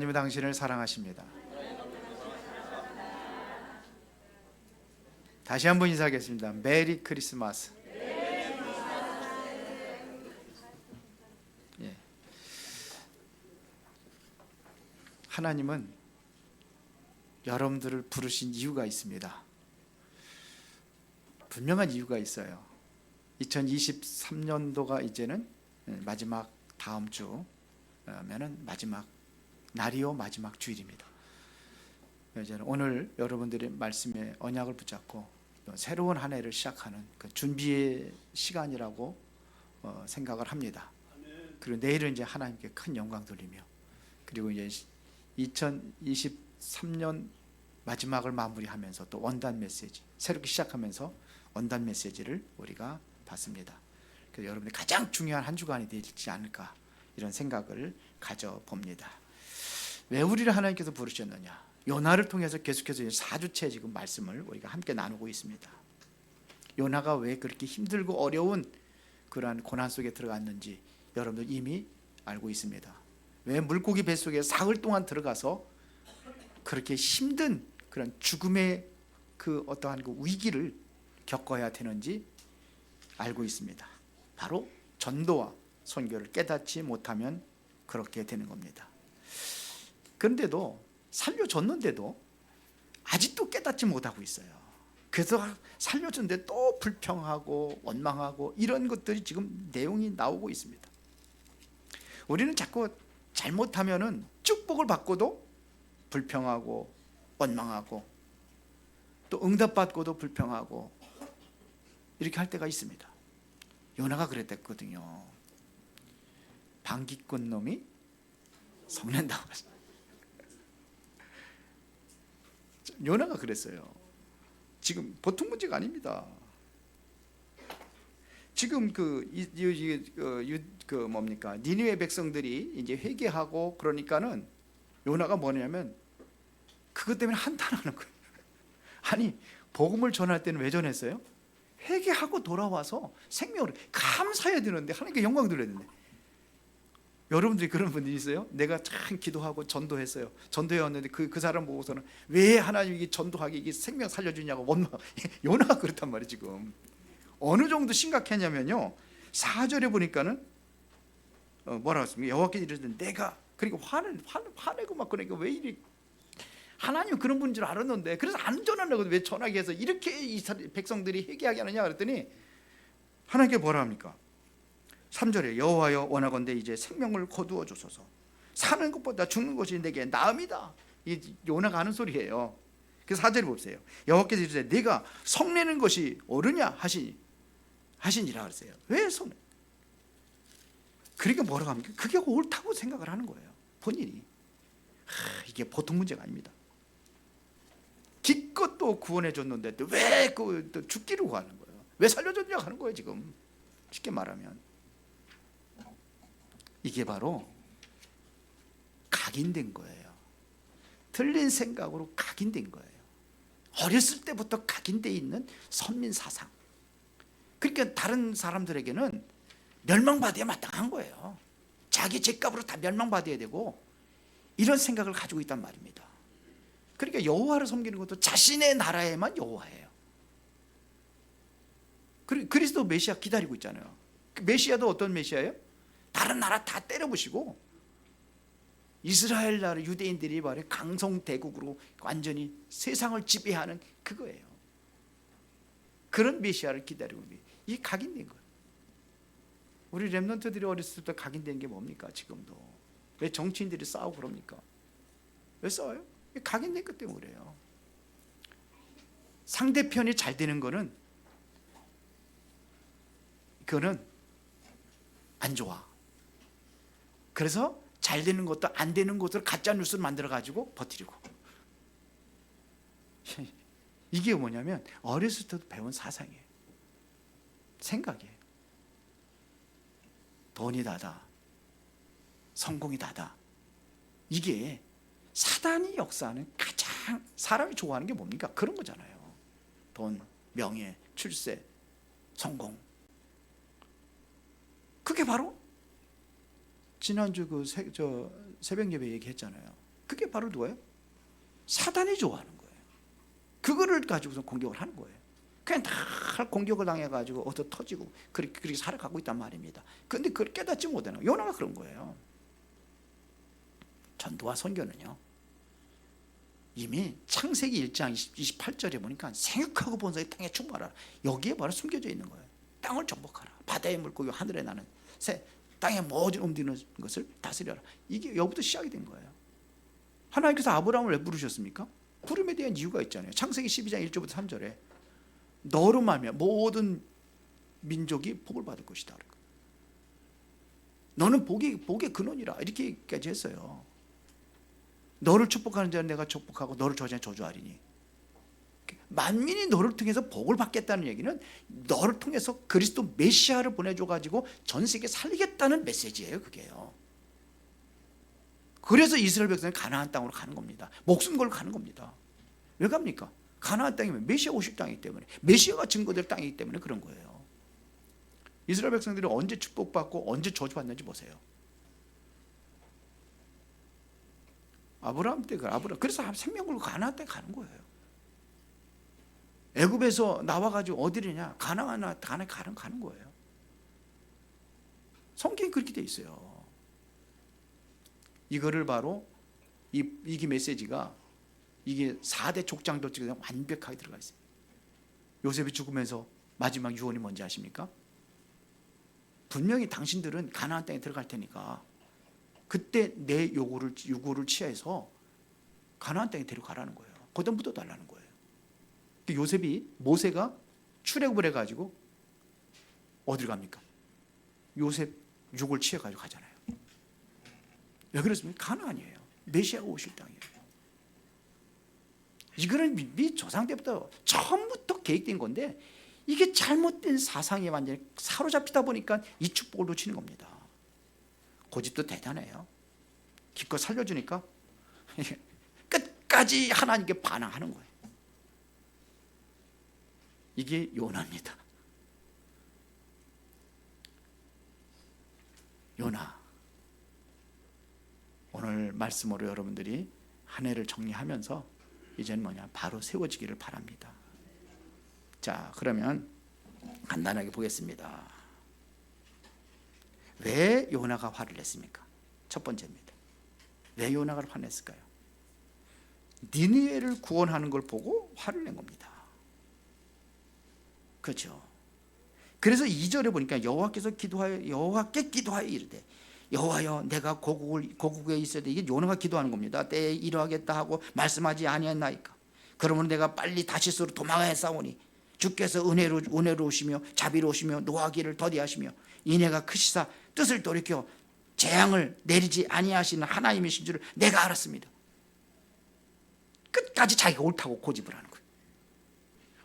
하나님은 당신을 사랑하십니다. 다시 한번 인사하겠습니다. 메리 크리스마스. 예. 하나님은 여러분들을 부르신 이유가 있습니다. 분명한 이유가 있어요. 2023년도가 이제는 마지막 다음 주면은 마지막 날이요 마지막 주일입니다. 이제는 오늘 여러분들의 말씀에 언약을 붙잡고 또 새로운 한 해를 시작하는 그 준비의 시간이라고 생각을 합니다. 그리고 내일은 이제 하나님께 큰 영광 돌리며, 그리고 이제 2023년 마지막을 마무리하면서 또 원단 메시지 새롭게 시작하면서 원단 메시지를 우리가 받습니다. 그래서 여러분이 가장 중요한 한 주간이 되지 않을까 이런 생각을 가져봅니다. 왜 우리를 하나님께서 부르셨느냐? 요나를 통해서 계속해서 4주째 지금 말씀을 우리가 함께 나누고 있습니다. 요나가 왜 그렇게 힘들고 어려운 그러한 고난 속에 들어갔는지 여러분들 이미 알고 있습니다. 왜 물고기 뱃속에 사흘 동안 들어가서 그렇게 힘든 그런 죽음의 그 어떠한 그 위기를 겪어야 되는지 알고 있습니다. 바로 전도와 선교를 깨닫지 못하면 그렇게 되는 겁니다. 그런데도 살려줬는데도 아직도 깨닫지 못하고 있어요. 그래서 살려줬는데 또 불평하고 원망하고 이런 것들이 지금 내용이 나오고 있습니다. 우리는 자꾸 잘못하면은 축복을 받고도 불평하고 원망하고 또 응답받고도 불평하고 이렇게 할 때가 있습니다. 요나가 그랬댔거든요. 방귀꾼 놈이 성낸다고 했어요. 요나가 그랬어요. 지금 보통 문제가 아닙니다. 지금 뭡니까? 니느웨 백성들이 이제 회개하고 그러니까는 요나가 뭐냐면 그것 때문에 한탄하는 거예요. 아니, 복음을 전할 때는 왜 전했어요? 회개하고 돌아와서 생명을 감사해야 되는데, 하나님께 영광 돌려야 되는데. 여러분들이 그런 분들이 있어요? 내가 참 기도하고 전도했어요. 전도해 왔는데 그 사람 보고서는 왜 하나님이 이게 전도하게 이게 생명 살려주냐고 원망. 요나가 그렇단 말이에요. 지금 어느 정도 심각했냐면요, 4절에 보니까는 뭐라고 했습니까? 여호와께 이르시되 내가, 그리고 화내고 막 그러니까 왜 이리, 하나님 그런 분인 줄 알았는데 그래서 안 전하려고 왜 전하게 해서 이렇게 이 백성들이 회개하게 하느냐 그랬더니 하나님께 뭐라 합니까? 3절에 여호와여 원하건대 이제 생명을 거두어 주소서. 사는 것보다 죽는 것이 내게 나음이다. 이 요나가 하는 소리예요. 그래서 4절에 보세요. 여호와께서 이르시되 네가 성내는 것이 옳으냐 하시니라 그랬어요. 왜 성내? 그러니까 뭐라고 합니까? 그게 옳다고 생각을 하는 거예요, 본인이. 이게 보통 문제가 아닙니다. 기껏 또 구원해 줬는데 왜 또 죽기를 구하는 거예요? 왜 살려줬냐고 하는 거예요 지금. 쉽게 말하면 이게 바로 각인된 거예요. 틀린 생각으로 각인된 거예요. 어렸을 때부터 각인되어 있는 선민 사상. 그러니까 다른 사람들에게는 멸망받아야 마땅한 거예요. 자기 죗값으로 다 멸망받아야 되고 이런 생각을 가지고 있단 말입니다. 그러니까 여호와를 섬기는 것도 자신의 나라에만 여호와예요. 그리스도 메시아 기다리고 있잖아요. 메시아도 어떤 메시아예요? 다른 나라 다 때려부시고 이스라엘 나라 유대인들이 말해 강성대국으로 완전히 세상을 지배하는 그거예요. 그런 메시아를 기다리고 있는 이 각인된 거예요. 우리 렘넌트들이 어렸을 때부터 각인된 게 뭡니까? 지금도 왜 정치인들이 싸우고 그럽니까? 왜 싸워요? 각인된 것 때문에 그래요. 상대편이 잘 되는 거는 그거는 안 좋아. 그래서 잘 되는 것도 안 되는 것으로 가짜 뉴스를 만들어 가지고 버티려고. 이게 뭐냐면 어렸을 때도 배운 사상이에요. 생각이에요. 돈이 다다, 성공이 다다. 이게 사단이 역사하는 가장 사람이 좋아하는 게 뭡니까? 그런 거잖아요. 돈, 명예, 출세, 성공. 그게 바로 지난주 새벽 예배 얘기했잖아요. 그게 바로 누구예요? 사단이 좋아하는 거예요. 그거를 가지고서 공격을 하는 거예요. 그냥 다 공격을 당해가지고 얻어 터지고 그렇게 살아가고 있단 말입니다. 그런데 그걸 깨닫지 못하는 거예요. 요나가 그런 거예요. 전도와 선교는요, 이미 창세기 1장 28절에 보니까 생육하고 본성이 땅에 충만하라. 여기에 바로 숨겨져 있는 거예요. 땅을 정복하라. 바다의 물고기 하늘에 나는 새, 땅에 모든 움직이는 것을 다스려라. 이게 여기부터 시작이 된 거예요. 하나님께서 아브라함을 왜 부르셨습니까? 부름에 대한 이유가 있잖아요. 창세기 12장 1절부터 3절에 너로 말미암아 모든 민족이 복을 받을 것이다. 너는 복의 근원이라 이렇게까지 했어요. 너를 축복하는 자는 내가 축복하고 너를 저주하는 자는 저주하리니. 만민이 너를 통해서 복을 받겠다는 얘기는 너를 통해서 그리스도 메시아를 보내줘가지고 전 세계 살리겠다는 메시지예요. 그게요. 그래서 이스라엘 백성은 가나안 땅으로 가는 겁니다. 목숨 걸고 가는 겁니다. 왜 갑니까? 가나안 땅이면 메시아 오실 땅이기 때문에, 메시아가 증거될 땅이기 때문에 그런 거예요. 이스라엘 백성들이 언제 축복받고 언제 저주받는지 보세요. 아브라함 때 그래서 생명 걸고 가나안 땅에 가는 거예요. 애굽에서 나와가지고 어디냐? 가나안 가는 거예요. 성경이 그렇게 돼 있어요. 이거를 바로 이게 메시지가 이게 4대 족장도직에 완벽하게 들어가 있어요. 요셉이 죽으면서 마지막 유언이 뭔지 아십니까? 분명히 당신들은 가나안 땅에 들어갈 테니까 그때 내 요구를 취해서 가나안 땅에 데려가라는 거예요. 거기다 묻어달라는 거예요. 모세가 출애굽을 해가지고 어디를 갑니까? 요셉 육을 취해가지고 가잖아요. 왜 그랬습니까? 가나안이에요. 메시아가 오실 땅이에요. 이거는 미 조상 때부터 처음부터 계획된 건데 이게 잘못된 사상에 완전히 사로잡히다 보니까 이 축복을 놓치는 겁니다. 고집도 대단해요. 기껏 살려주니까 끝까지 하나님께 반항하는 거예요. 이게 요나입니다. 요나. 오늘 말씀으로 여러분들이 한 해를 정리하면서 이제는 뭐냐? 바로 세워지기를 바랍니다. 자, 그러면 간단하게 보겠습니다. 왜 요나가 화를 냈습니까? 첫 번째입니다. 왜 요나가 화를 냈을까요? 니느웨를 구원하는 걸 보고 화를 낸 겁니다. 그렇죠. 그래서 2절에 보니까 여호와께 기도하여 이르되 여호와여 내가 고국에 있어야 돼. 이게 요나가 기도하는 겁니다. 때에 이러하겠다 하고 말씀하지 아니했나이까. 그러면 내가 빨리 다시스로 도망하여 싸우니 주께서 은혜로우시며 자비로우시며 노하기를 더디하시며 인애가 크시사 뜻을 돌이켜 재앙을 내리지 아니하시는 하나님이신 줄을 내가 알았습니다. 끝까지 자기가 옳다고 고집을 하는 거예요.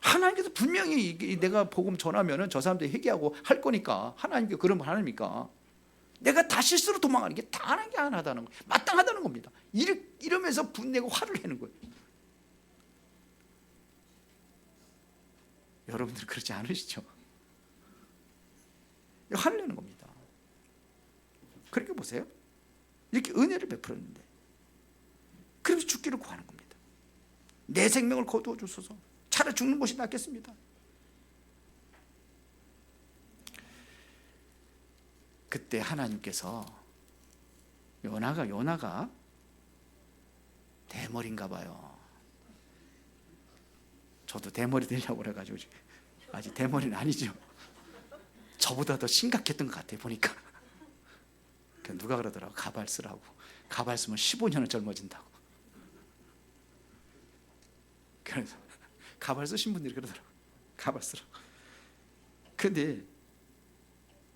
하나님께서 분명히 내가 복음 전하면 저 사람들이 회개하고 할 거니까 하나님께 그런 말 하니까 내가 다시스로 도망가는 게 당연한 게 하나다는 거예요. 마땅하다는 겁니다. 이러면서 분내고 화를 내는 거예요. 여러분들 그렇지 않으시죠? 화를 내는 겁니다. 그렇게 보세요. 이렇게 은혜를 베풀었는데 그래서 죽기를 구하는 겁니다. 내 생명을 거두어 주소서. 차라리 죽는 것이 낫겠습니다. 그때 하나님께서 요나가 대머리인가 봐요. 저도 대머리 되려고 그래가지고 아직 대머리는 아니죠. 저보다 더 심각했던 것 같아요. 보니까 누가 그러더라고. 가발 쓰라고. 가발 쓰면 15년은 젊어진다고. 그래서 가발 쓰신 분들이 그러더라고. 가발 쓰라고. 근데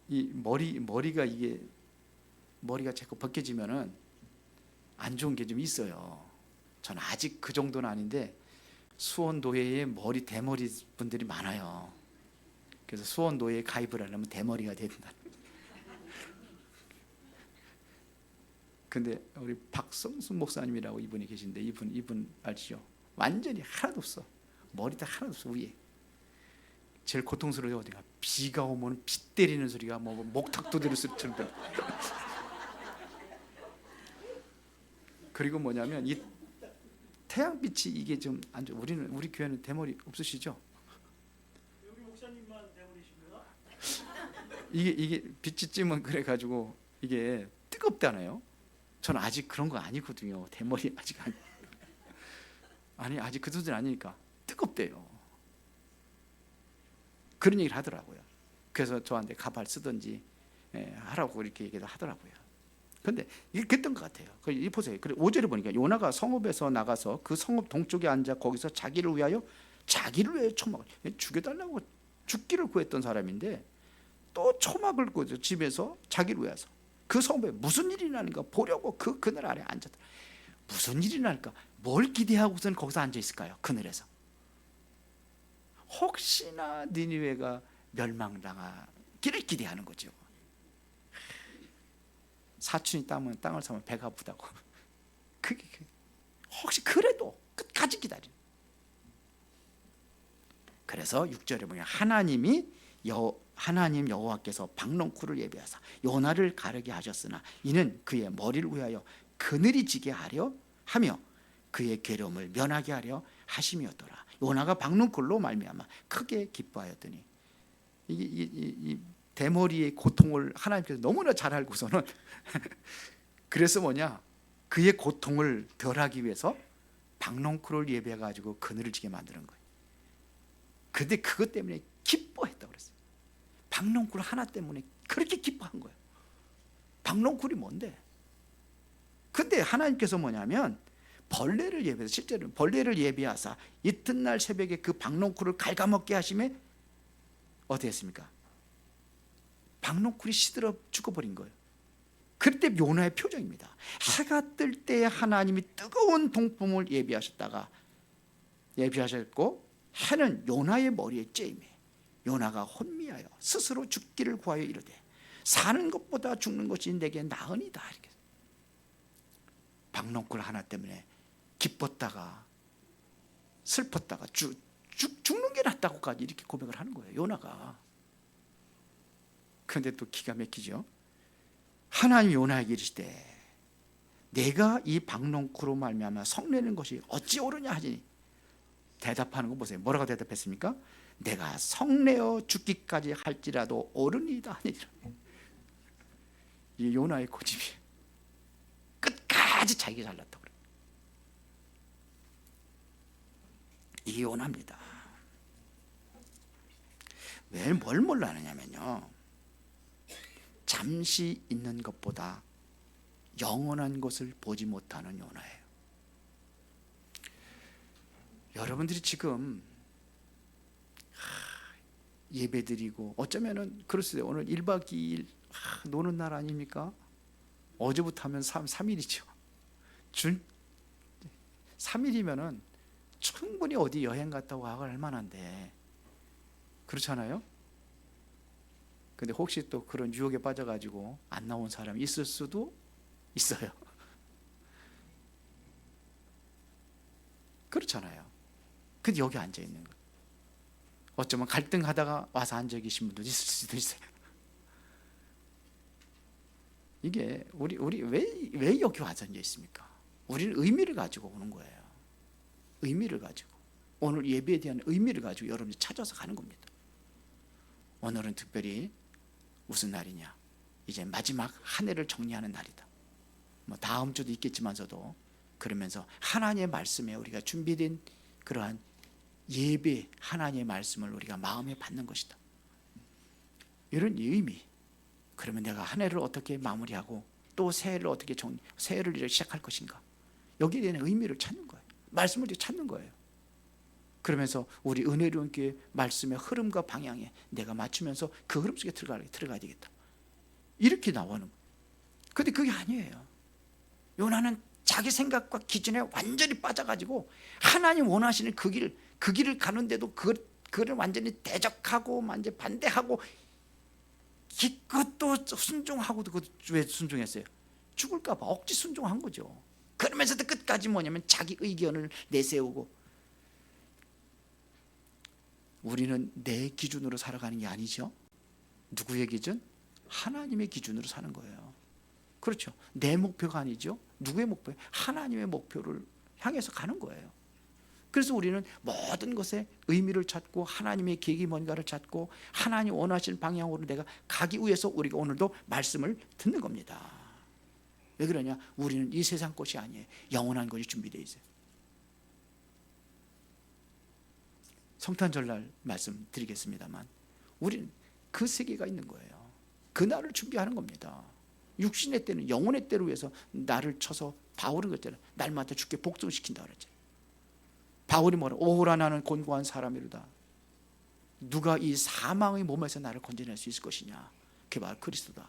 이 머리가 자꾸 벗겨지면은 안 좋은 게 좀 있어요. 저는 아직 그 정도는 아닌데 수원노예에 대머리 분들이 많아요. 그래서 수원노예에 가입을 하려면 대머리가 돼야 된다. 근데 우리 박성순 목사님이라고 이분이 계신데 이분 알죠? 완전히 하나도 없어. 머리도 하나도 없어. 위에 제일 고통스러운 게 어디가? 비가 오면 비 때리는 소리가 목탁 두드릴 소리처럼 들려. 그리고 뭐냐면 이 태양빛이 이게 좀 안 좋아. 우리 교회는 대머리 없으시죠? 여기 목사님만 대머리십니다. 이게 빛이 찌면 그래 가지고 이게 뜨겁다네요. 저는 아직 그런 거 아니거든요. 대머리 아직 아니 아직 그 수준 아니니까 뜨겁대요. 그런 얘기를 하더라고요. 그래서 저한테 가발 쓰든지 하라고 이렇게 얘기를 하더라고요. 근데 이게 그랬던 것 같아요. 이 보세요. 그래 5절에 보니까 요나가 성읍에서 나가서 그 성읍 동쪽에 앉아 거기서 자기를 위하여 초막을 죽여달라고 죽기를 구했던 사람인데 또 초막을 구해서 집에서 자기를 위해서 그 성읍에 무슨 일이 나는가 보려고 그 그늘 아래 앉았다. 무슨 일이 날까? 뭘 기대하고선 거기서 앉아 있을까요? 그늘에서. 혹시나 니느웨가 멸망당하기를 기대하는 거죠. 사촌이 땅을 사면 배가 아프다고. 그게 혹시 그래도 끝까지 기다려. 그래서 6절에 보면 하나님 여호와께서 박농쿨을 예비하사 요나를 가르게 하셨으나 이는 그의 머리를 위하여 그늘이 지게 하려 하며 그의 괴로움을 면하게 하려 하심이었더라. 요나가 박농쿨로 말미암아 크게 기뻐하였더니 이 대머리의 고통을 하나님께서 너무나 잘 알고서는 그래서 뭐냐, 그의 고통을 덜하기 위해서 박농쿨을 예배해 가지고 그늘을 지게 만드는 거예요. 근데 그것 때문에 기뻐했다고 그랬어요. 박농쿨 하나 때문에 그렇게 기뻐한 거예요. 박농쿨이 뭔데? 근데 하나님께서 뭐냐면 벌레를 예배해서, 실제로 벌레를 예비하사 이튿날 새벽에 그 박농쿨을 갉아먹게 하심에 어떻게 했습니까? 박농쿨이 시들어 죽어버린 거예요. 그때 요나의 표정입니다. 해가 뜰 때 하나님이 뜨거운 동풍을 예비하셨고 해는 요나의 머리에 쬐임에 요나가 혼미하여 스스로 죽기를 구하여 이르되 사는 것보다 죽는 것이 내게 나으니다. 이렇게 박농쿨 하나 때문에 기뻤다가 슬펐다가 죽는 게 낫다고까지 이렇게 고백을 하는 거예요, 요나가. 그런데 또 기가 막히죠. 하나님 요나에게 이르시되 내가 이 박농쿨로 말미암아 성내는 것이 어찌 옳으냐 하시니 대답하는 거 보세요. 뭐라고 대답했습니까? 내가 성내어 죽기까지 할지라도 옳으니이다 하니라. 이 요나의 고집이 끝까지 자기가 잘났다고 그래요. 이게 요나입니다. 왜 뭘 몰라느냐면요, 잠시 있는 것보다 영원한 것을 보지 못하는 요나예요. 여러분들이 지금 예배드리고 어쩌면은 그럴수도 오늘 1박 2일 노는 날 아닙니까? 어제부터 하면 3일이죠. 3일이면은 충분히 어디 여행 갔다고 할 만한데, 그렇잖아요? 근데 혹시 또 그런 유혹에 빠져가지고 안 나온 사람이 있을 수도 있어요. 그렇잖아요. 근데 여기 앉아 있는 거예요. 어쩌면 갈등하다가 와서 앉아 계신 분도 있을 수도 있어요. 이게 우리 왜 여기 와서 앉아 있습니까? 우리는 의미를 가지고 오는 거예요. 의미를 가지고, 오늘 예배에 대한 의미를 가지고 여러분이 찾아서 가는 겁니다. 오늘은 특별히 무슨 날이냐? 이제 마지막 한 해를 정리하는 날이다. 뭐 다음 주도 있겠지만서도, 그러면서 하나님의 말씀에 우리가 준비된 그러한 예배, 하나님의 말씀을 우리가 마음에 받는 것이다. 이런 의미. 그러면 내가 한 해를 어떻게 마무리하고 또 새해를 어떻게 새해를 시작할 것인가? 여기에 대한 의미를 찾는 거예요. 말씀을 찾는 거예요. 그러면서 우리 은혜로운 교회 말씀의 흐름과 방향에 내가 맞추면서 그 흐름 속에 들어가야 되겠다. 이렇게 나오는 거예요. 그런데 그게 아니에요. 요나는 자기 생각과 기준에 완전히 빠져가지고 하나님 원하시는 그 길을 가는데도 그걸 완전히 대적하고 완전히 반대하고, 기껏 순종하고도 왜 순종했어요? 죽을까 봐 억지 순종한 거죠. 그러면서도 끝까지 뭐냐면 자기 의견을 내세우고. 우리는 내 기준으로 살아가는 게 아니죠. 누구의 기준? 하나님의 기준으로 사는 거예요. 그렇죠. 내 목표가 아니죠. 누구의 목표예요? 하나님의 목표를 향해서 가는 거예요. 그래서 우리는 모든 것에 의미를 찾고 하나님의 계획이 뭔가를 찾고 하나님 원하시는 방향으로 내가 가기 위해서 우리가 오늘도 말씀을 듣는 겁니다. 왜 그러냐? 우리는 이 세상 것이 아니에요. 영원한 것이 준비되어 있어요. 성탄절날 말씀드리겠습니다만 우리는 그 세계가 있는 거예요. 그 날을 준비하는 겁니다. 육신의 때는 영혼의 때를 위해서 나를 쳐서 바울은 그랬잖아요. 날마다 주께 복종시킨다 그랬잖아요. 바울이 뭐라? 오호라 나는 곤고한 사람이로다. 누가 이 사망의 몸에서 나를 건져낼 수 있을 것이냐? 그게 바로 그리스도다.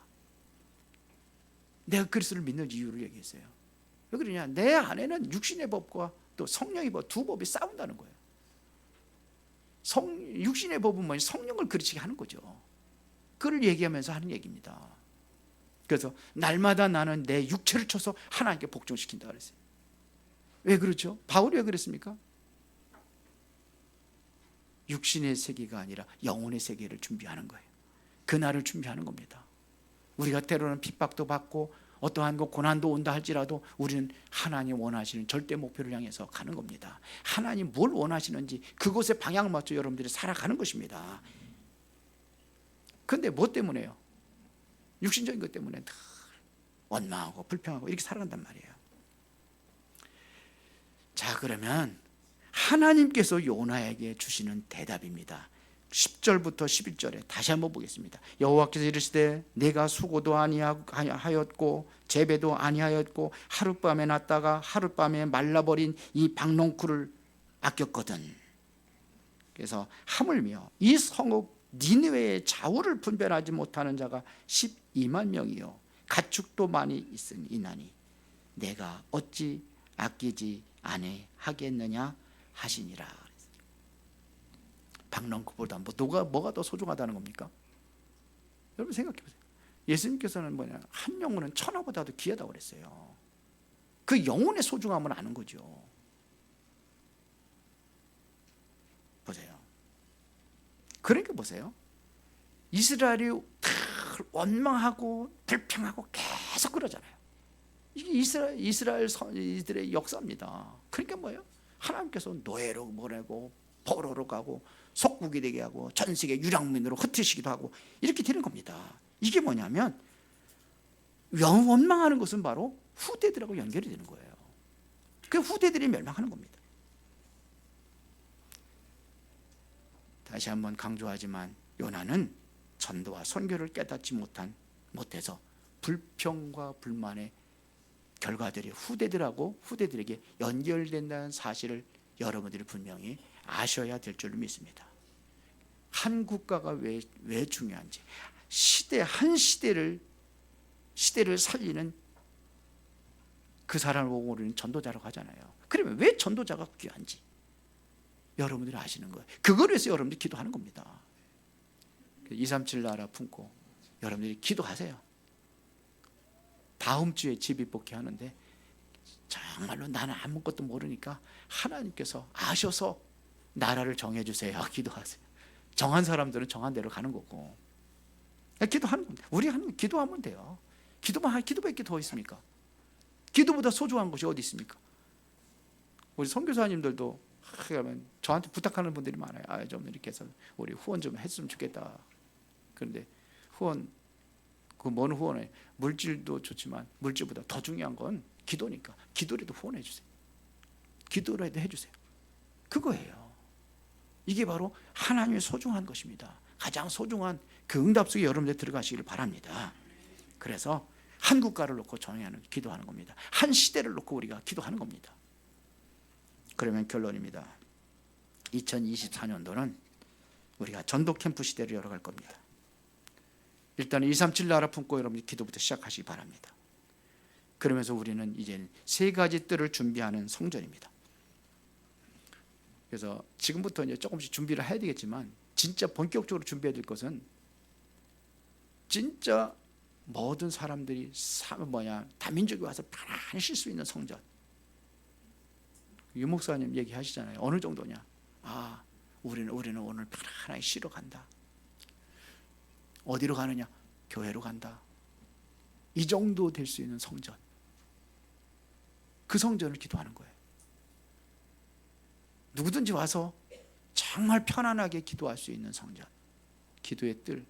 내가 그리스도를 믿는 이유를 얘기했어요. 왜 그러냐? 내 안에는 육신의 법과 또 성령의 법, 두 법이 싸운다는 거예요. 육신의 법은 뭐냐? 성령을 그르치게 하는 거죠. 그걸 얘기하면서 하는 얘기입니다. 그래서 날마다 나는 내 육체를 쳐서 하나님께 복종시킨다 그랬어요. 왜 그렇죠? 바울이 왜 그랬습니까? 육신의 세계가 아니라 영혼의 세계를 준비하는 거예요. 그날을 준비하는 겁니다. 우리가 때로는 핍박도 받고 어떠한 고난도 온다 할지라도 우리는 하나님 원하시는 절대 목표를 향해서 가는 겁니다. 하나님 뭘 원하시는지 그곳에 방향을 맞춰 여러분들이 살아가는 것입니다. 그런데 뭐 때문에요? 육신적인 것 때문에 늘 원망하고 불평하고 이렇게 살아간단 말이에요. 자, 그러면 하나님께서 요나에게 주시는 대답입니다. 10절부터 11절에 다시 한번 보겠습니다. 여호와께서 이르시되 내가 수고도 아니하였고 재배도 아니하였고 하룻밤에 났다가 하룻밤에 말라버린 이 박농쿨을 아꼈거든. 그래서 하물며 이 성읍 니느웨의 좌우를 분별하지 못하는 자가 12만 명이요 가축도 많이 있으니 내가 어찌 아끼지 아니하겠느냐 하시니라. 박농쿨보다 뭐가 더 소중하다는 겁니까? 여러분 생각해 보세요. 예수님께서는 뭐냐, 한 영혼은 천하보다도 귀하다고 그랬어요. 그 영혼의 소중함을 아는 거죠. 보세요. 그러니까 보세요. 이스라엘이 원망하고 불평하고 계속 그러잖아요. 이게 이스라엘들의 역사입니다. 그러니까 뭐예요? 하나님께서 노예로 보내고 포로로 가고 속국이 되게 하고 전 세계 유랑민으로 흩으시기도 하고 이렇게 되는 겁니다. 이게 뭐냐면 원망하는 것은 바로 후대들하고 연결이 되는 거예요. 그 후대들이 멸망하는 겁니다. 다시 한번 강조하지만 요나는 전도와 선교를 깨닫지 못해서 불평과 불만의 결과들이 후대들에게 연결된다는 사실을 여러분들이 분명히 아셔야 될 줄로 믿습니다. 한 국가가 왜 중요한지, 한 시대를 살리는 그 사람을 보고 우리는 전도자라고 하잖아요. 그러면 왜 전도자가 귀한지 여러분들이 아시는 거예요. 그걸 위해서 여러분들이 기도하는 겁니다. 237 나라 품고 여러분들이 기도하세요. 다음 주에 집입복귀 하는데 정말로 나는 아무것도 모르니까 하나님께서 아셔서 나라를 정해주세요. 기도하세요. 정한 사람들은 정한 대로 가는 거고, 기도하는 겁니다. 우리 기도하면 돼요. 기도밖에 더 있습니까? 기도보다 소중한 것이 어디 있습니까? 우리 선교사님들도 저한테 부탁하는 분들이 많아요. 좀 이렇게 해서 우리 후원 좀 했으면 좋겠다. 그런데 뭔 후원해? 물질도 좋지만 물질보다 더 중요한 건 기도니까 기도라도 후원해 주세요. 기도라도 해주세요. 그거예요. 이게 바로 하나님의 소중한 것입니다. 가장 소중한 그 응답 속에 여러분들 들어가시기를 바랍니다. 그래서 한 국가를 놓고 기도하는 겁니다. 한 시대를 놓고 우리가 기도하는 겁니다. 그러면 결론입니다. 2024년도는 우리가 전도 캠프 시대를 열어갈 겁니다. 일단 237 나라 품고 여러분이 기도부터 시작하시기 바랍니다. 그러면서 우리는 이제 세 가지 뜰을 준비하는 성전입니다. 그래서 지금부터 이제 조금씩 준비를 해야 되겠지만 진짜 본격적으로 준비해야 될 것은 진짜 모든 사람들이 다민족이 와서 편안히 쉴 수 있는 성전. 유 목사님 얘기하시잖아요. 어느 정도냐? 우리는 오늘 편안하게 쉬러 간다. 어디로 가느냐? 교회로 간다. 이 정도 될 수 있는 성전. 그 성전을 기도하는 거예요. 누구든지 와서 정말 편안하게 기도할 수 있는 성전, 기도의 뜰,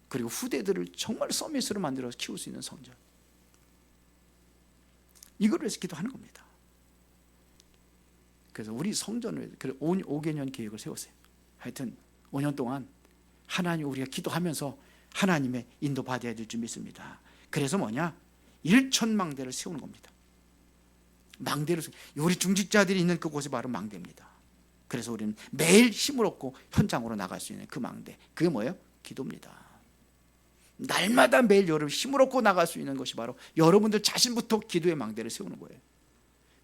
그리고 후대들을 정말 서밋으로 만들어서 키울 수 있는 성전, 이걸 위해서 기도하는 겁니다. 그래서 우리 성전을 5개년 계획을 세웠어요. 하여튼 5년 동안 하나님, 우리가 기도하면서 하나님의 인도 받아야 될 줄 믿습니다. 그래서 뭐냐? 1,000망대를 세우는 겁니다. 망대를, 우리 중직자들이 있는 그곳이 바로 망대입니다. 그래서 우리는 매일 힘을 얻고 현장으로 나갈 수 있는 그 망대, 그게 뭐예요? 기도입니다. 날마다 매일 여러분 힘을 얻고 나갈 수 있는 것이 바로 여러분들 자신부터 기도의 망대를 세우는 거예요.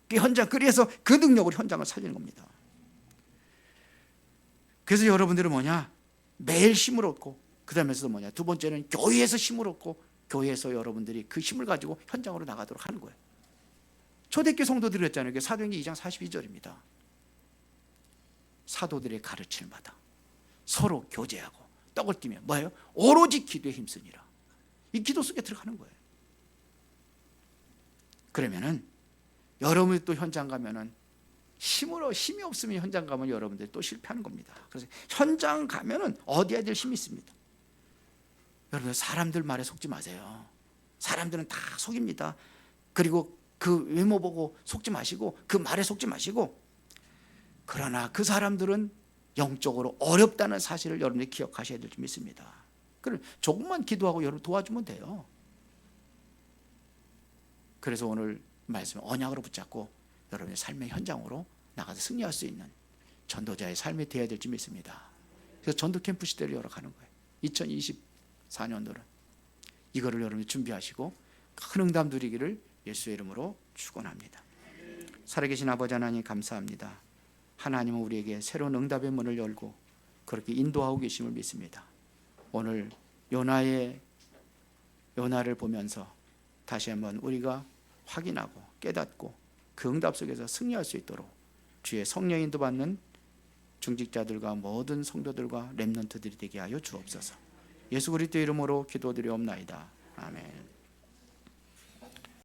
그 현장, 그래서 그 능력으로 현장을 살리는 겁니다. 그래서 여러분들은 뭐냐? 매일 힘을 얻고, 그 다음에서 뭐냐? 두 번째는 교회에서 힘을 얻고, 교회에서 여러분들이 그 힘을 가지고 현장으로 나가도록 하는 거예요. 초대교회 성도들이 했잖아요. 사도행전 2장 42절입니다. 사도들의 가르침을 받아 서로 교제하고 떡을 띠며 뭐예요? 오로지 기도에 힘쓰니라. 이 기도 속에 들어가는 거예요. 그러면은 여러분이 또 현장 가면은 힘이 없으면 현장 가면 여러분들이 또 실패하는 겁니다. 그래서 현장 가면은 어디에 될 힘이 있습니다. 여러분, 사람들 말에 속지 마세요. 사람들은 다 속입니다. 그리고 그 외모 보고 속지 마시고, 그 말에 속지 마시고, 그러나 그 사람들은 영적으로 어렵다는 사실을 여러분이 기억하셔야 될 줄 믿습니다. 그럼 조금만 기도하고 여러분 도와주면 돼요. 그래서 오늘 말씀 언약으로 붙잡고 여러분의 삶의 현장으로 나가서 승리할 수 있는 전도자의 삶이 되어야 될 줄 믿습니다. 그래서 전도 캠프 시대를 열어가는 거예요. 2024년도는 이거를 여러분이 준비하시고 큰 응답 누리기를 예수의 이름으로 축원합니다. 살아계신 아버지 하나님, 감사합니다. 하나님은 우리에게 새로운 응답의 문을 열고 그렇게 인도하고 계심을 믿습니다. 오늘 요나를 보면서 다시 한번 우리가 확인하고 깨닫고 그 응답 속에서 승리할 수 있도록 주의 성령 인도받는 중직자들과 모든 성도들과 렘넌트들이 되게 하여 주옵소서. 예수 그리스도 이름으로 기도드리옵나이다. 아멘.